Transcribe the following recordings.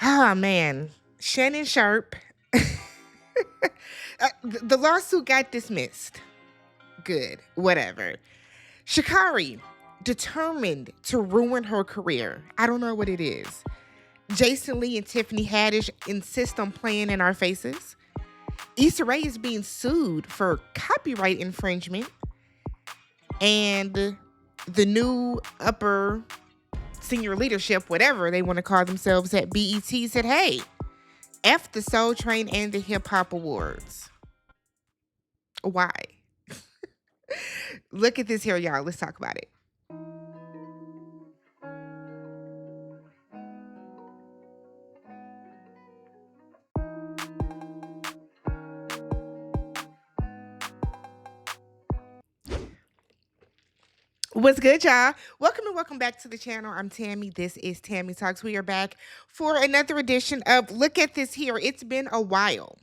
Oh man, Shannon Sharpe. The lawsuit got dismissed. Good, whatever. Shacarri, determined to ruin her career. I don't know what it is. Jason Lee and Tiffany Haddish insist on playing in our faces. Issa Rae is being sued for copyright infringement. And the new upper senior leadership, whatever they want to call themselves at BET, said, hey, F the Soul Train and the Hip Hop Awards. Why? Look at this here, y'all. Let's talk about it. What's good, y'all? Welcome and welcome back to the channel. I'm Tammy. This is Tammy Talks. We are back for another edition of Look at This Here. It's been a while.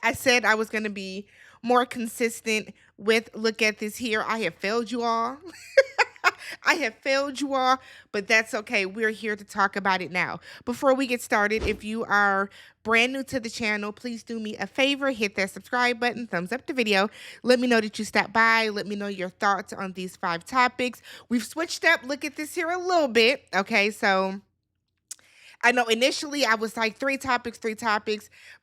I said I was going to be more consistent with Look at This Here. I have failed you all. I have failed you all, but that's okay. We're here to talk about it now. Before we get started, if you are brand new to the channel, please do me a favor, hit that subscribe button, thumbs up the video. Let me know that you stopped by. Let me know your thoughts on these 5 topics. We've switched up Look at This Here a little bit. Okay, so I know initially I was like 3 topics,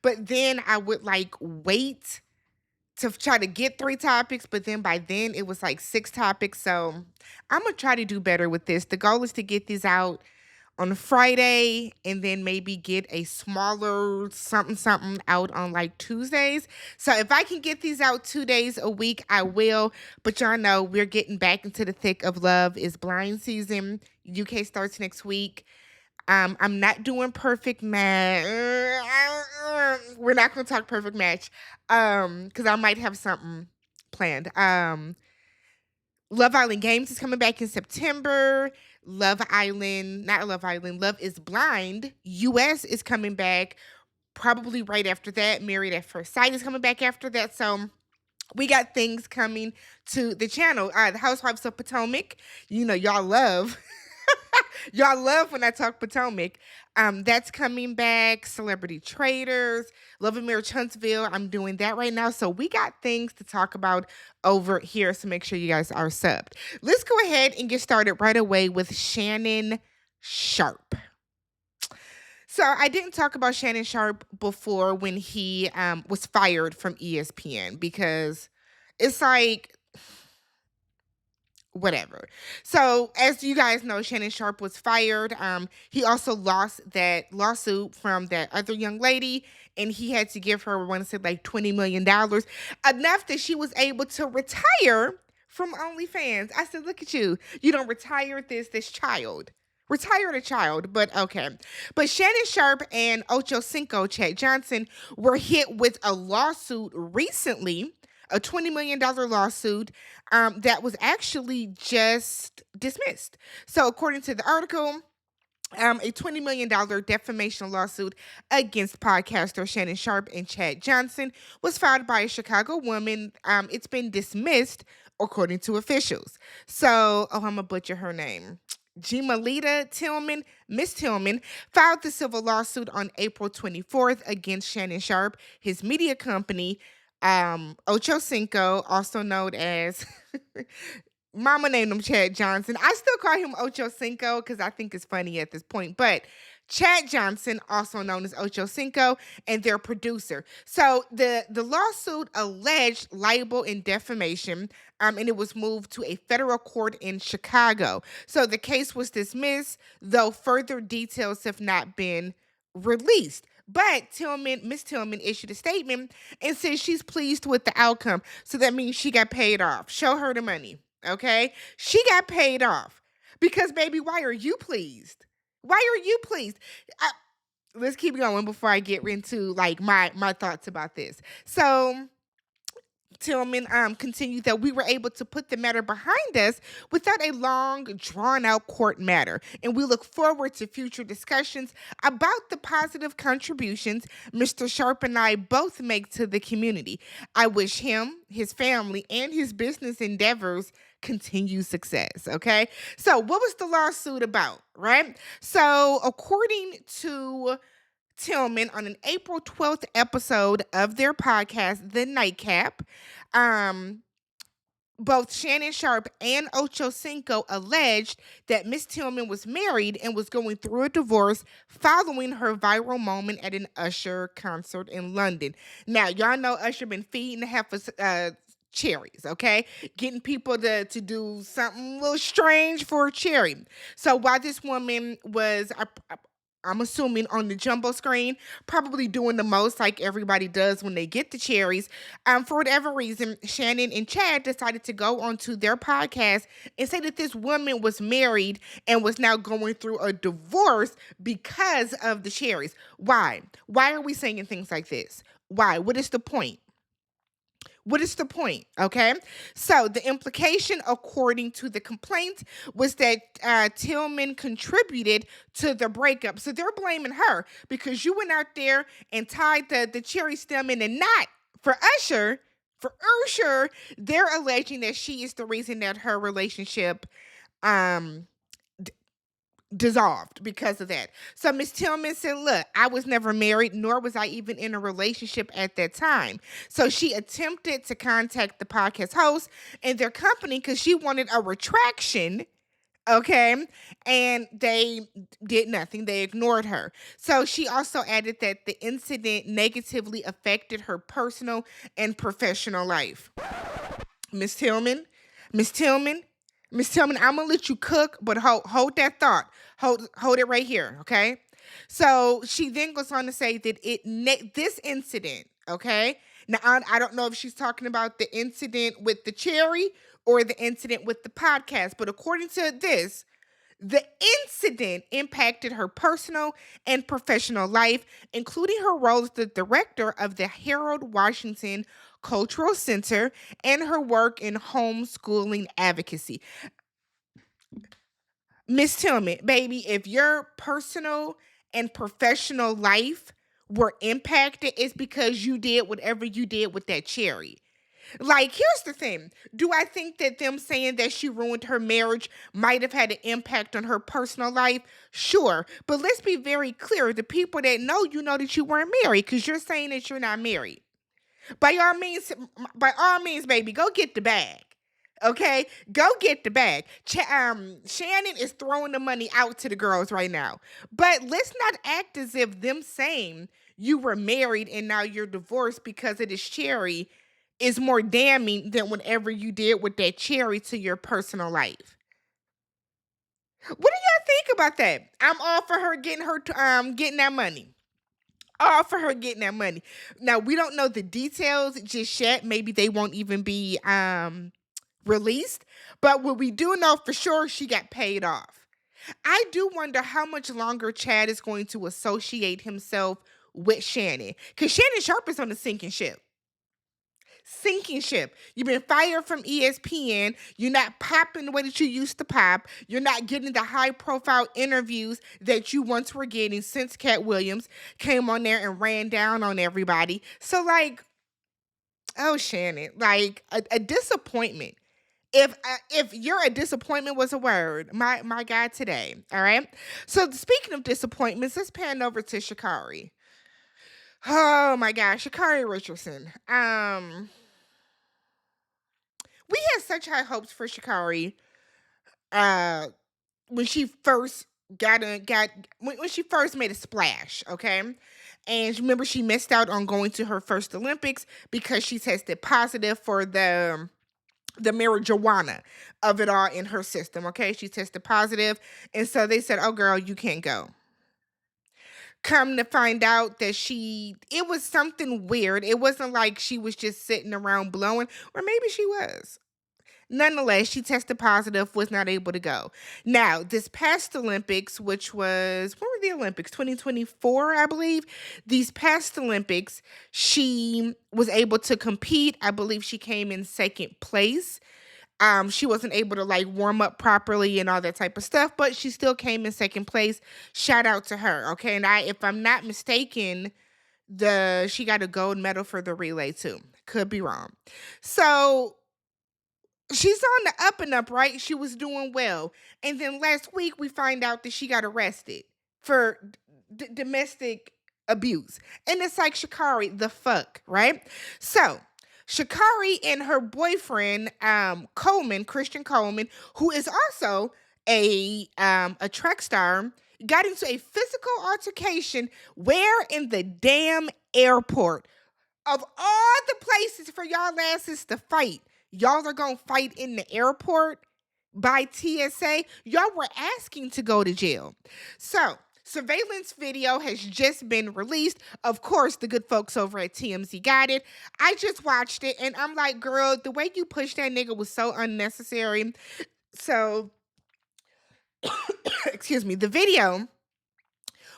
but then I would like wait to try to get 3 topics, but then by then it was like 6 topics. So I'm gonna try to do better with this. The goal is to get these out on Friday and then maybe get a smaller something out on like Tuesdays. So if I can get these out 2 days a week, I will. But y'all know we're getting back into the thick of Love is Blind season. UK starts next week. I'm not doing perfect match. We're not gonna talk perfect match. Because I might have something planned. Love Island Games is coming back in September. Love Island, not Love Island, Love is Blind. US is coming back probably right after that. Married at First Sight is coming back after that. So we got things coming to the channel. The Housewives of Potomac, you know, y'all love. Y'all love when I talk Potomac. That's coming back. Celebrity Traders, Love and Marriage Huntsville. I'm doing that right now. So we got things to talk about over here. So make sure you guys are subbed. Let's go ahead and get started right away with Shannon Sharpe. So I didn't talk about Shannon Sharpe before when he was fired from ESPN because it's like whatever. So as you guys know, Shannon Sharpe was fired. He also lost that lawsuit from that other young lady, and he had to give her, I want to say, like $20 million, enough that she was able to retire from OnlyFans. I said, look at you. You don't retire this child. Retire the child, but okay. But Shannon Sharpe and Ocho Cinco, Chad Johnson, were hit with a lawsuit recently, a $20 million lawsuit that was actually just dismissed. So according to the article, a $20 million defamation lawsuit against podcaster Shannon Sharpe and Chad Johnson was filed by a Chicago woman. It's been dismissed, according to officials. So, I'm going to butcher her name. Gemalita Tillman, Miss Tillman, filed the civil lawsuit on April 24th against Shannon Sharpe, his media company, Ocho Cinco, also known as Mama named him Chad Johnson. I still call him Ocho Cinco because I think it's funny at this point. But Chad Johnson, also known as Ocho Cinco, and their producer. So the lawsuit alleged libel and defamation, and it was moved to a federal court in Chicago. So the case was dismissed, though further details have not been released. But Miss Tillman issued a statement and said she's pleased with the outcome. So that means she got paid off. Show her the money. Okay? She got paid off. Because, baby, why are you pleased? Why are you pleased? Let's keep going before I get into like my thoughts about this. So Tillman continued that we were able to put the matter behind us without a long, drawn out court matter. And we look forward to future discussions about the positive contributions Mr. Sharp and I both make to the community. I wish him, his family, and his business endeavors continued success. Okay. So, what was the lawsuit about, right? So, according to Tillman on an April 12th episode of their podcast, The Nightcap, um, both Shannon Sharpe and Ocho Cinco alleged that Miss Tillman was married and was going through a divorce following her viral moment at an Usher concert in London. Now, y'all know Usher been feeding half of cherries, okay? Getting people to do something a little strange for a cherry. So while this woman was, I'm assuming on the jumbo screen, probably doing the most like everybody does when they get the cherries. For whatever reason, Shannon and Chad decided to go onto their podcast and say that this woman was married and was now going through a divorce because of the cherries. Why? Why are we saying things like this? Why? What is the point? What is the point? Okay. So the implication, according to the complaint, was that Tillman contributed to the breakup. So they're blaming her because you went out there and tied the cherry stem in a knot for Usher. For Usher, they're alleging that she is the reason that her relationship um dissolved because of that. So Miss Tillman said, look, I was never married, nor was I even in a relationship at that time. So she attempted to contact the podcast host and their company because she wanted a retraction. Okay. And they did nothing. They ignored her. So she also added that the incident negatively affected her personal and professional life. Miss Tillman, Miss Tillman, Miss Tillman, I'm gonna let you cook, but hold that thought. Hold it right here, okay? So she then goes on to say that this incident, okay? Now I don't know if she's talking about the incident with the cherry or the incident with the podcast, but according to this, the incident impacted her personal and professional life, including her role as the director of the Harold Washington Cultural Center and her work in homeschooling advocacy. Miss Tillman, baby, if your personal and professional life were impacted, it's because you did whatever you did with that cherry. Like, here's the thing. Do I think that them saying that she ruined her marriage might have had an impact on her personal life? Sure. But let's be very clear. The people that know you know that you weren't married because you're saying that you're not married. By all means, baby, go get the bag. Okay, go get the bag. Shannon is throwing the money out to the girls right now, but let's not act as if them saying you were married and now you're divorced because of this cherry is more damning than whatever you did with that cherry to your personal life. What do y'all think about that? I'm all for her getting that money. All for her getting that money. Now we don't know the details just yet. Maybe they won't even be released. But what we do know for sure, she got paid off. I do wonder how much longer Chad is going to associate himself with Shannon. Because Shannon Sharpe is on the sinking ship. Sinking ship. You've been fired from ESPN. You're not popping the way that you used to pop. You're not getting the high profile interviews that you once were getting since Cat Williams came on there and ran down on everybody. So, like, oh, Shannon, like a disappointment. If you're a disappointment was a word, my guy today. All right. So speaking of disappointments, let's pan over to Shacarri. Oh my gosh, Shacarri Richardson. We had such high hopes for Shacarri uh when she first when she first made a splash, okay? And remember she missed out on going to her first Olympics because she tested positive for the marijuana of it all in her system, okay? She tested positive, and so they said, "Oh girl, you can't go." Come to find out that it was something weird. It wasn't like she was just sitting around blowing, or maybe she was. Nonetheless, she tested positive, was not able to go. Now, this past Olympics, which was, when were the Olympics? 2024, I believe. These past Olympics, she was able to compete. I believe she came in second place. She wasn't able to like warm up properly and all that type of stuff, but she still came in second place. Shout out to her. Okay. And if I'm not mistaken, she got a gold medal for the relay too. Could be wrong. So she's on the up and up, right? She was doing well. And then last week we find out that she got arrested for domestic abuse. And it's like, Shacarri, the fuck, right? So Shacarri and her boyfriend, Christian Coleman, who is also a track star, got into a physical altercation where in the damn airport. Of all the places for y'all asses to fight, y'all are gonna fight in the airport by TSA. Y'all were asking to go to jail. So, surveillance video has just been released. Of course, the good folks over at TMZ got it. I just watched it and I'm like, girl, the way you pushed that nigga was so unnecessary. So, excuse me, the video,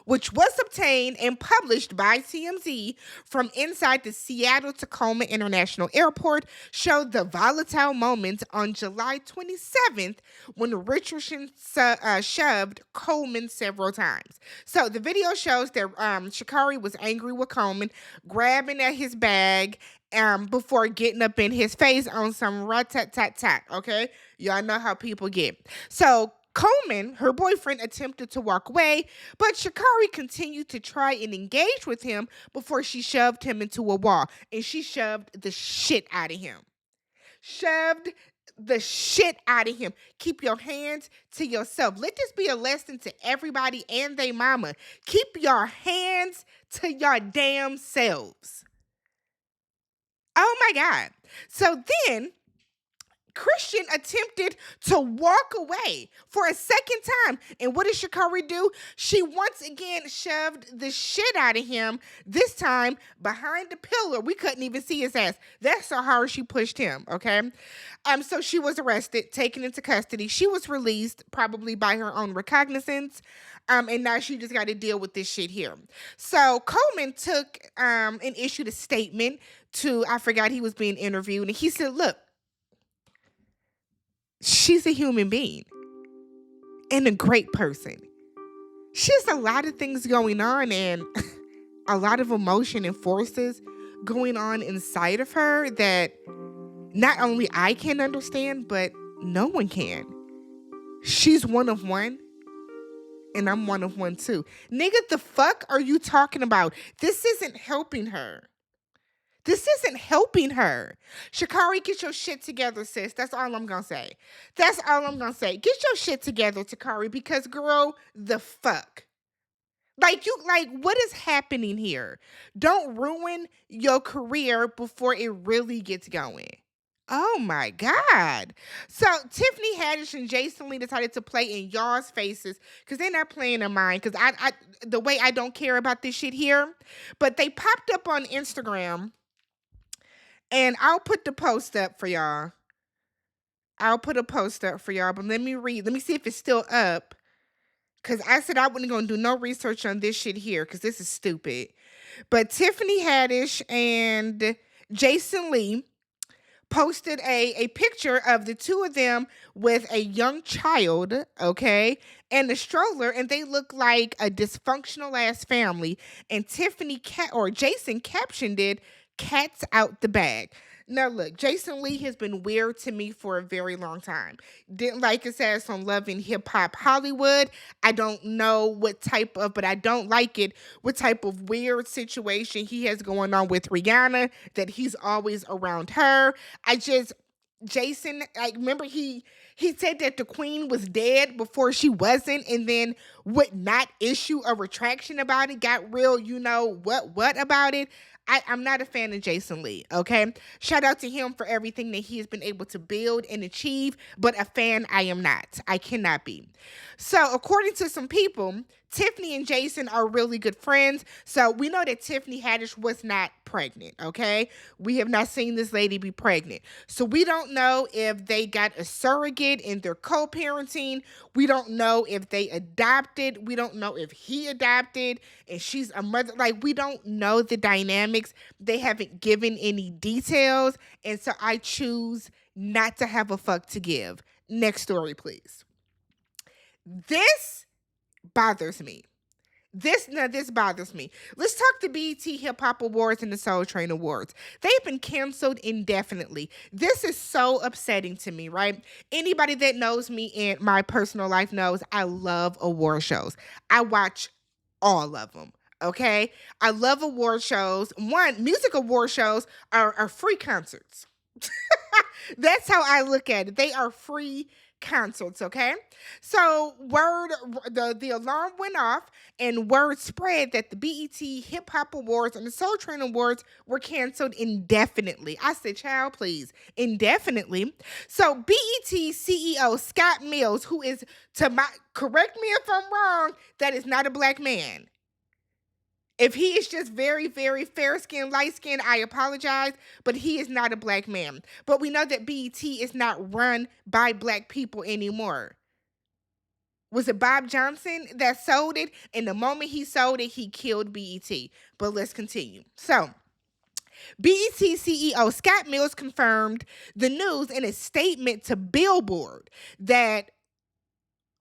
which was obtained and published by TMZ from inside the Seattle Tacoma International Airport, showed the volatile moments on July 27th when Richardson shoved Coleman several times. So the video shows that Shacarri was angry with Coleman, grabbing at his bag before getting up in his face on some rat-tat-tat-tat, okay? Y'all know how people get. So Coleman, her boyfriend, attempted to walk away, but Shacarri continued to try and engage with him before she shoved him into a wall. And she shoved the shit out of him. Shoved the shit out of him. Keep your hands to yourself. Let this be a lesson to everybody and their mama. Keep your hands to your damn selves. Oh my God. So then Christian attempted to walk away for a second time. And what did Shacarri do? She once again shoved the shit out of him, this time behind the pillar. We couldn't even see his ass. That's how hard she pushed him, okay? So she was arrested, taken into custody. She was released, probably by her own recognizance. And now she just got to deal with this shit here. So Coleman took and issued a statement to, I forgot, he was being interviewed. And he said, look, she's a human being and a great person. She has a lot of things going on and a lot of emotion and forces going on inside of her that not only I can understand, but no one can. She's one of one, and I'm one of one too. Nigga, the fuck are you talking about? This isn't helping her. This isn't helping her. Shacarri, get your shit together, sis. That's all I'm going to say. That's all I'm going to say. Get your shit together, Shacarri, because, girl, the fuck. Like, what is happening here? Don't ruin your career before it really gets going. Oh, my God. So, Tiffany Haddish and Jason Lee decided to play in y'all's faces because they're not playing in mine because the way I don't care about this shit here. But they popped up on Instagram. And I'll put the post up for y'all. But let me read. Let me see if it's still up. Because I said I wasn't going to do no research on this shit here because this is stupid. But Tiffany Haddish and Jason Lee posted a picture of the two of them with a young child, okay, and a stroller, and they look like a dysfunctional ass family. And Jason captioned it, "Cats out the bag." Now look, Jason Lee has been weird to me for a very long time. Didn't like his ass on Love and Hip Hop Hollywood. I don't know but I don't like it, what type of weird situation he has going on with Rihanna, that he's always around her. Jason, I remember he He said that the queen was dead before she wasn't, and then would not issue a retraction about it. Got real, what about it. I'm not a fan of Jason Lee, okay? Shout out to him for everything that he has been able to build and achieve, but a fan I am not. I cannot be. So, according to some people, Tiffany and Jason are really good friends. So, we know that Tiffany Haddish was not pregnant, okay? We have not seen this lady be pregnant. So, we don't know if they got a surrogate and they're co parenting. We don't know if they adopted. We don't know if he adopted and she's a mother. Like, we don't know the dynamics. They haven't given any details. And so, I choose not to have a fuck to give. Next story, please. This bothers me. This bothers me. Let's talk the BET Hip Hop Awards and the Soul Train Awards. They've been canceled indefinitely. This is so upsetting to me, right? Anybody that knows me in my personal life knows I love award shows. I watch all of them. Okay? I love award shows. One, music award shows are free concerts. That's how I look at it. They are free concerts, okay? So the alarm went off and word spread that the BET Hip Hop Awards and the Soul Train Awards were canceled indefinitely. I said, child, please, indefinitely. So BET CEO Scott Mills, who is, correct me if I'm wrong, that is not a black man. If he is just very, very fair-skinned, light-skinned, I apologize, but he is not a black man. But we know that BET is not run by black people anymore. Was it Bob Johnson that sold it? And the moment he sold it, he killed BET. But let's continue. So, BET CEO Scott Mills confirmed the news in a statement to Billboard that,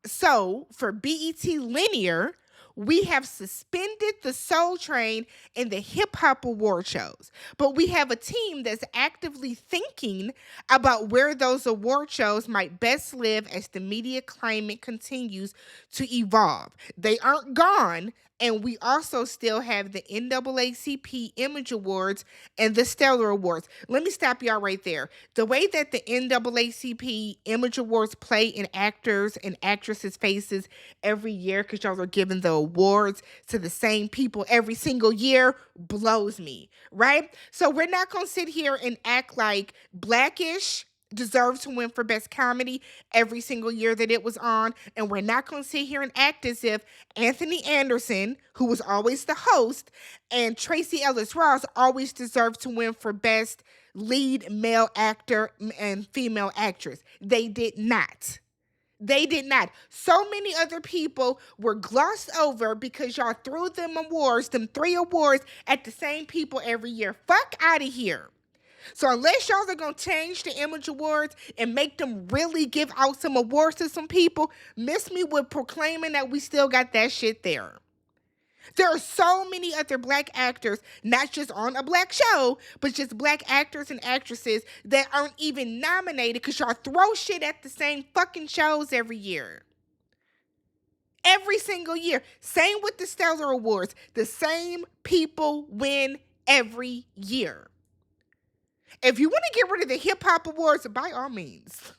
so for BET Linear, we have suspended the Soul Train and the Hip Hop Award shows, but we have a team that's actively thinking about where those award shows might best live as the media climate continues to evolve. They aren't gone, and we also still have the NAACP Image Awards and the Stellar Awards. Let me stop y'all right there. The way that the NAACP Image Awards play in actors and actresses' faces every year, because y'all are giving the awards to the same people every single year, blows me, right? So we're not going to sit here and act like Blackish deserves to win for best comedy every single year that it was on, and we're not going to sit here and act as if Anthony Anderson, who was always the host, and Tracy Ellis Ross always deserve to win for best lead male actor and female actress. They did not. They did not. So many other people were glossed over because y'all threw them awards, them 3 awards, at the same people every year. Fuck out of here. So unless y'all are going to change the Image Awards and make them really give out some awards to some people, miss me with proclaiming that we still got that shit there. There are so many other black actors, not just on a black show, but just black actors and actresses that aren't even nominated because y'all throw shit at the same fucking shows every year. Every single year. Same with the Stellar Awards. The same people win every year. If you want to get rid of the Hip Hop Awards, by all means.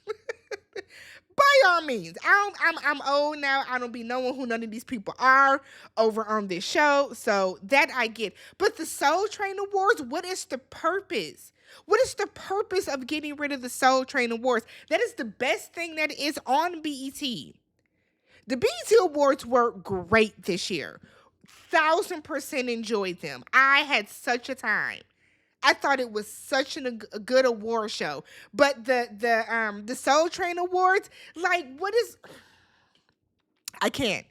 By all means. I'm old now. I don't be knowing who none of these people are over on this show. So that I get. But the Soul Train Awards, what is the purpose? What is the purpose of getting rid of the Soul Train Awards? That is the best thing that is on BET. The BET Awards were great this year. 1,000% enjoyed them. I had such a time. I thought it was such a good award show. But the Soul Train Awards, like, what is... I can't.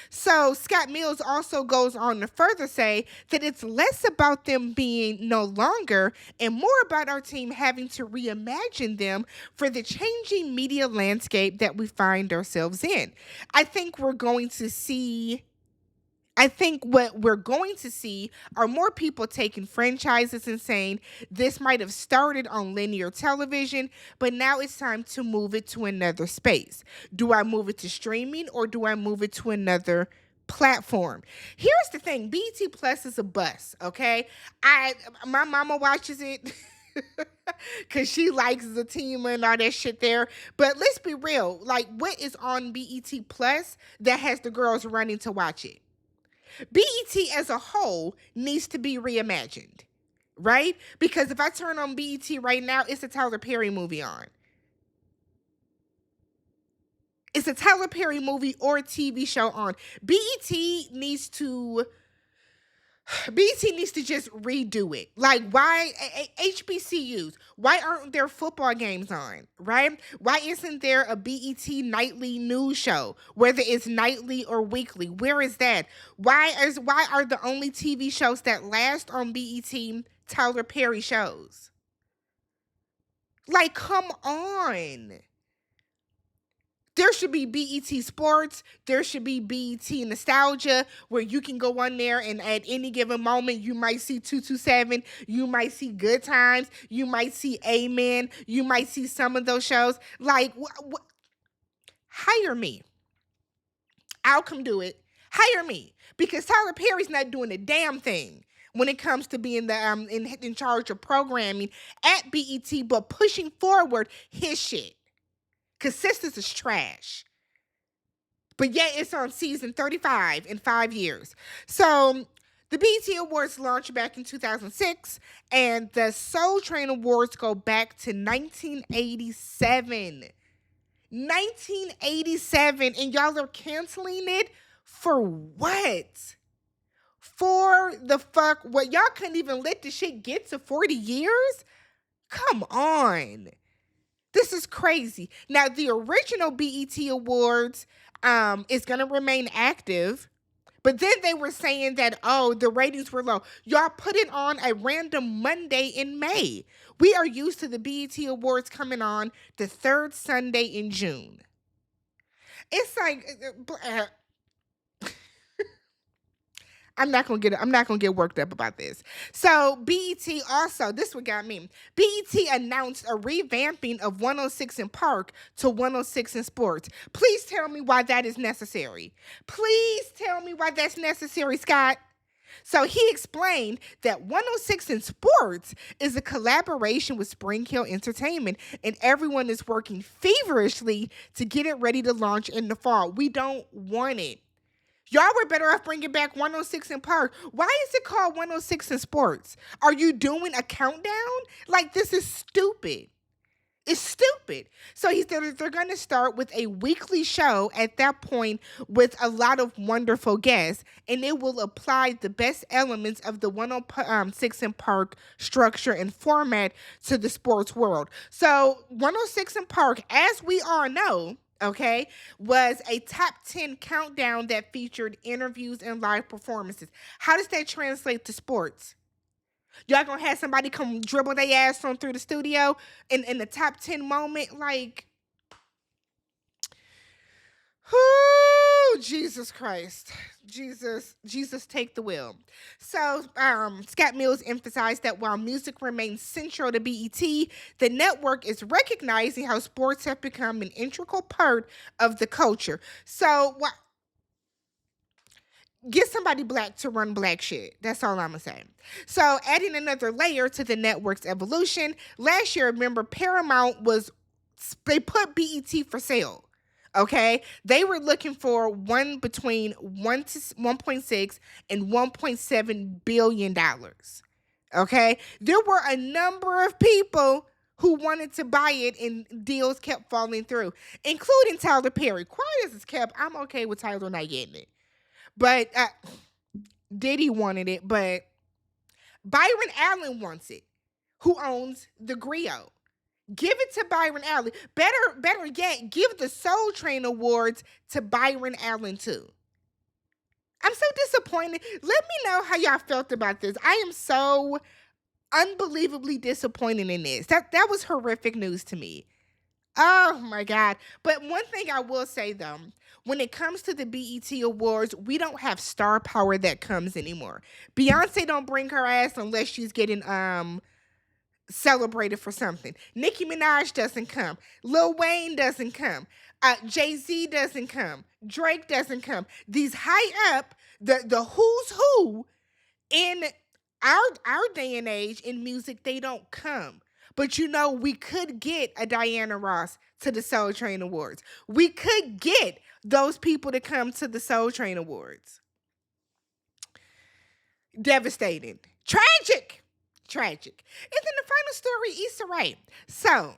So Scott Mills also goes on to further say that it's less about them being no longer and more about our team having to reimagine them for the changing media landscape that we find ourselves in. I think what we're going to see are more people taking franchises and saying this might have started on linear television, but now it's time to move it to another space. Do I move it to streaming or do I move it to another platform? Here's the thing, BET Plus is a bust, okay? My mama watches it. Cause she likes the team and all that shit there. But let's be real. Like, what is on BET Plus that has the girls running to watch it? BET as a whole needs to be reimagined, right? Because if I turn on BET right now, it's a Tyler Perry movie on. It's a Tyler Perry movie or a TV show on. BET needs to BT needs to just redo it. Like, why HBCUs? Why aren't there football games on? Right? Why isn't there a BET nightly news show, whether it's nightly or weekly? Where is that? Why are the only TV shows that last on BET Tyler Perry shows? Like, come on. There should be BET Sports. There should be BET Nostalgia, where you can go on there and at any given moment, you might see 227. You might see Good Times. You might see Amen. You might see some of those shows. Like, hire me. I'll come do it. Hire me. Because Tyler Perry's not doing a damn thing when it comes to being the in charge of programming at BET, but pushing forward his shit. Because Sisters is trash. But yet it's on season 35 in 5 years. So the BET Awards launched back in 2006, and the Soul Train Awards go back to 1987. 1987, and y'all are canceling it for what? For the fuck? What, y'all couldn't even let the shit get to 40 years? Come on. This is crazy. Now, the original BET Awards is going to remain active, but then they were saying that, oh, the ratings were low. Y'all put it on a random Monday in May. We are used to the BET Awards coming on the third Sunday in June. It's like, I'm not gonna get worked up about this. So BET also, this what got me. BET announced a revamping of 106 in Park to 106 in Sports. Please tell me why that is necessary. Please tell me why that's necessary, Scott. So he explained that 106 in Sports is a collaboration with Spring Hill Entertainment, and everyone is working feverishly to get it ready to launch in the fall. We don't want it. Y'all were better off bringing back 106 in Park. Why is it called 106 in Sports? Are you doing a countdown? Like, this is stupid. It's stupid. So they're going to start with a weekly show at that point with a lot of wonderful guests, and it will apply the best elements of the 106 in Park structure and format to the sports world. So 106 in Park, as we all know, okay, was a top 10 countdown that featured interviews and live performances. How does that translate to sports? Y'all gonna have somebody come dribble their ass on through the studio in the top 10 moment? Like, whoo, Jesus Christ. Jesus, take the wheel. So, Scott Mills emphasized that while music remains central to BET, the network is recognizing how sports have become an integral part of the culture. So, get somebody black to run black shit. That's all I'm gonna say. So, adding another layer to the network's evolution, last year, remember, they put BET for sale. Okay, they were looking for between 1.6 and 1.7 billion dollars. Okay, there were a number of people who wanted to buy it, and deals kept falling through, including Tyler Perry. Quiet as it's kept, I'm okay with Tyler not getting it. But Diddy wanted it, but Byron Allen wants it, who owns the Griot. Give it to Byron Allen. Better yet, give the Soul Train Awards to Byron Allen too. I'm so disappointed. Let me know how y'all felt about this. I am so unbelievably disappointed in this. That was horrific news to me. Oh my God. But one thing I will say though, when it comes to the BET Awards, we don't have star power that comes anymore. Beyonce don't bring her ass unless she's getting celebrated for something. Nicki Minaj doesn't come. Lil Wayne doesn't come. Jay-Z doesn't come. Drake doesn't come. These high up, the who's who in our day and age in music, they don't come. But we could get a Diana Ross to the Soul Train Awards. We could get those people to come to the Soul Train Awards. Devastating. Tragic. Tragic. And then the final story, Issa Rae. So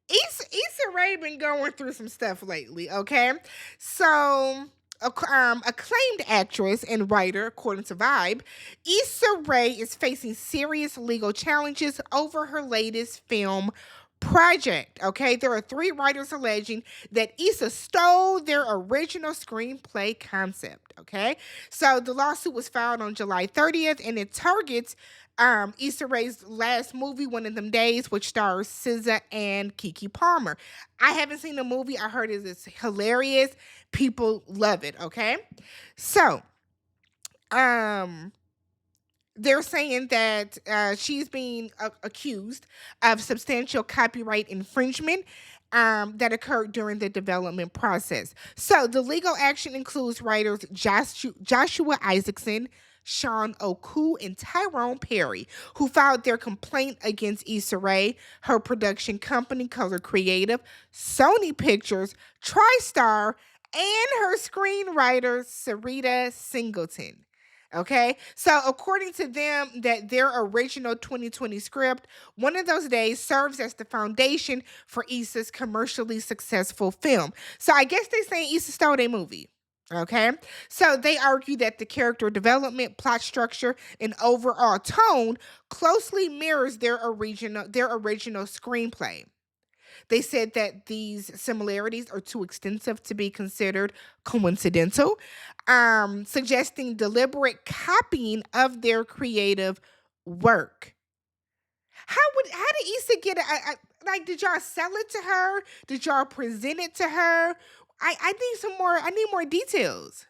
Issa Rae been going through some stuff lately, okay? So, acclaimed actress and writer, according to Vibe, Issa Rae is facing serious legal challenges over her latest film project, okay? There are three writers alleging that Issa stole their original screenplay concept, okay? So the lawsuit was filed on July 30th, and it targets Issa Rae's last movie, One of Them Days, which stars SZA and Keke Palmer. I haven't seen the movie. I heard it's hilarious. People love it, okay? So, they're saying that she's being accused of substantial copyright infringement that occurred during the development process. So the legal action includes writers Joshua Isaacson, Sean Oku, and Tyrone Perry, who filed their complaint against Issa Rae, her production company, Color Creative, Sony Pictures, TriStar, and her screenwriter, Sarita Singleton. Okay, so according to them, that their original 2020 script, One of Those Days, serves as the foundation for Issa's commercially successful film. So I guess they're saying Issa stole their movie. Okay, so they argue that the character development, plot structure, and overall tone closely mirrors their original screenplay. They said that these similarities are too extensive to be considered coincidental, suggesting deliberate copying of their creative work. How did Issa get like? Did y'all sell it to her? Did y'all present it to her? I need some more. I need more details.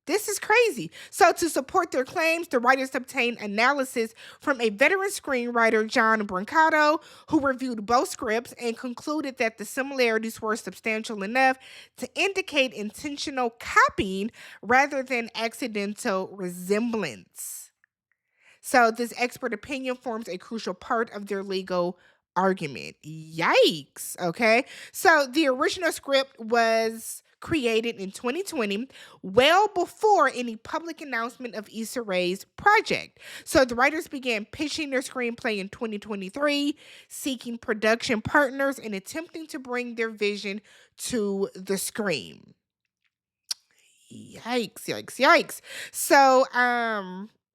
This is crazy. So, to support their claims, the writers obtained analysis from a veteran screenwriter, John Brancato, who reviewed both scripts and concluded that the similarities were substantial enough to indicate intentional copying rather than accidental resemblance. So, this expert opinion forms a crucial part of their legal argument. Yikes. Okay. So, the original script was created in 2020, well before any public announcement of Issa Rae's project. So, the writers began pitching their screenplay in 2023, seeking production partners and attempting to bring their vision to the screen. Yikes, yikes, yikes. So,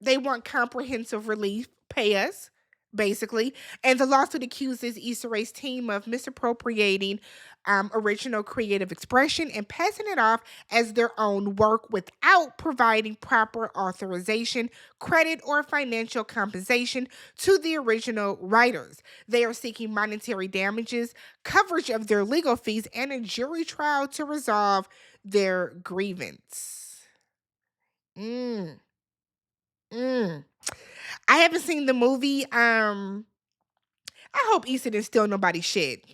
they want comprehensive relief, pay us, basically. And the lawsuit accuses Issa Rae's team of misappropriating original creative expression and passing it off as their own work without providing proper authorization, credit, or financial compensation to the original writers. They are seeking monetary damages, coverage of their legal fees, and a jury trial to resolve their grievance. Mm, mm. I haven't seen the movie. I hope Issa didn't steal nobody's shit.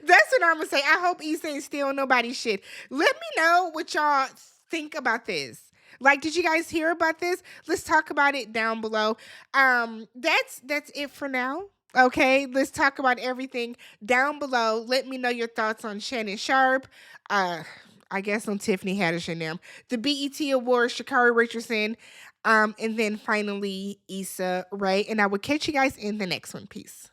That's what I'm gonna say. I hope Issa ain't steal nobody's shit. Let me know what y'all think about this. Like, did you guys hear about this? Let's talk about it down below. That's it for now. Okay, let's talk about everything down below. Let me know your thoughts on Shannon Sharpe. I guess on Tiffany Haddish and them. The BET Awards, Shacarri Richardson, and then finally Issa Rae. And I will catch you guys in the next one. Peace.